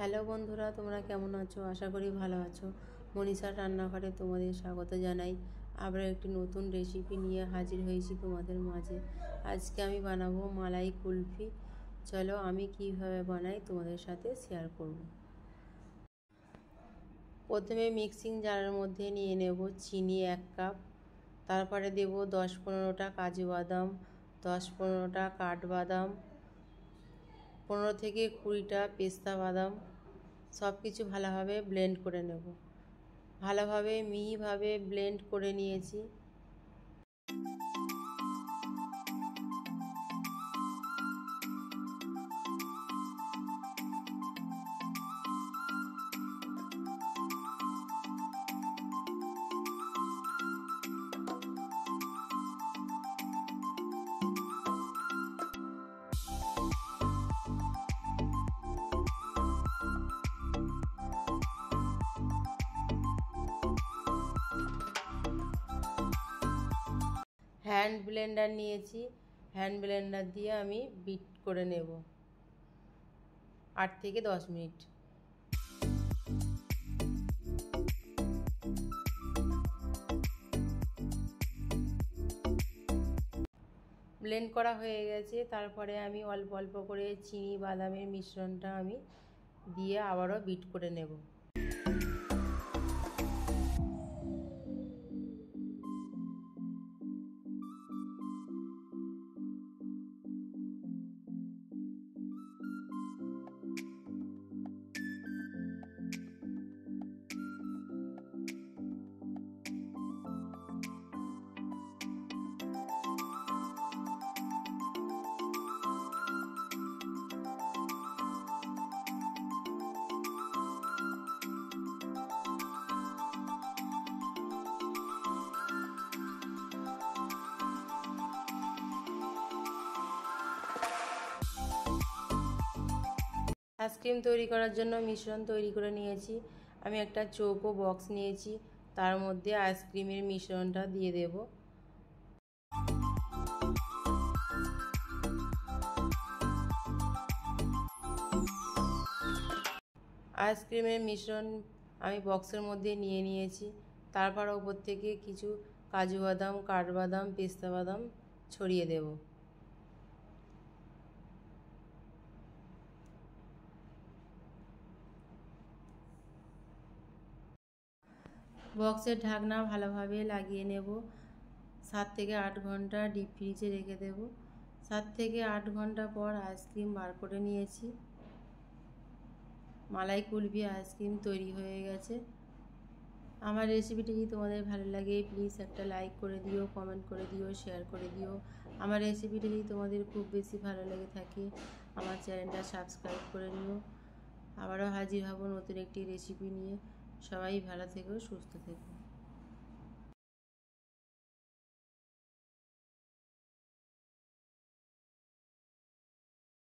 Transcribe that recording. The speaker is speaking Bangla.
হ্যালো বন্ধুরা, তোমরা কেমন আছো? আশা করি ভালো আছো। মনীষার রান্নাঘরে তোমাদের স্বাগত জানাই। আবার একটি নতুন রেসিপি নিয়ে হাজির হয়েছি তোমাদের মাঝে। আজকে আমি বানাবো মালাই কুলফি। চলো আমি কিভাবে বানাই তোমাদের সাথে শেয়ার করব। প্রথমে মিক্সিং জারের মধ্যে নিয়ে নেব চিনি 1 কাপ, তারপরে দেব 10-15টা কাজু বাদাম, 10-15টা কাঠবাদাম, 15 থেকে 20টা পেস্তা বাদাম। সব কিছু ভালোভাবে ব্লেন্ড করে নেব। ভালোভাবে মিহিভাবে ব্লেন্ড করে নিয়েছি। হ্যান্ড ব্লেন্ডার নিয়েছি, হ্যান্ড ব্লেন্ডার দিয়ে আমি বিট করে নেব 8 থেকে 10 মিনিট। ব্লেন্ড করা হয়ে গেছে। তারপরে আমি অল্প অল্প করে চিনি বাদামের মিশ্রণটা আমি দিয়ে আবারও বিট করে নেব। আইসক্রিম তৈরি করার জন্য মিশ্রণ তৈরি করে নিয়েছি। আমি একটা চৌকো বক্স নিয়েছি, তার মধ্যে আইসক্রিমের মিশ্রণটা দিয়ে দেব। আইসক্রিমের মিশ্রণ আমি বক্সের মধ্যে নিয়ে নিয়েছি। তারপর ওপর থেকে কিছু কাজু বাদাম, কাঠবাদাম, পেস্তা বাদাম ছড়িয়ে দেব। বক্সের ঢাকনা ভালোভাবে লাগিয়ে নেব। 7 থেকে 8 ঘন্টা ডিপ ফ্রিজে রেখে দেব। 7 থেকে 8 ঘন্টা পর আইসক্রিম বার করে নিয়েছি। মালাই কুলফি আইসক্রিম তৈরি হয়ে গেছে। আমার রেসিপিটি যদি তোমাদের ভালো লাগে প্লিজ একটা লাইক করে দিও, কমেন্ট করে দিও, শেয়ার করে দিও। আমার রেসিপিটি যদি তোমাদের খুব বেশি ভালো লেগে থাকে আমার চ্যানেলটা সাবস্ক্রাইব করে নিও। আবারও হাজির হব নতুন একটি রেসিপি নিয়ে। সবাই ভালো থেকো, সুস্থ থেকো।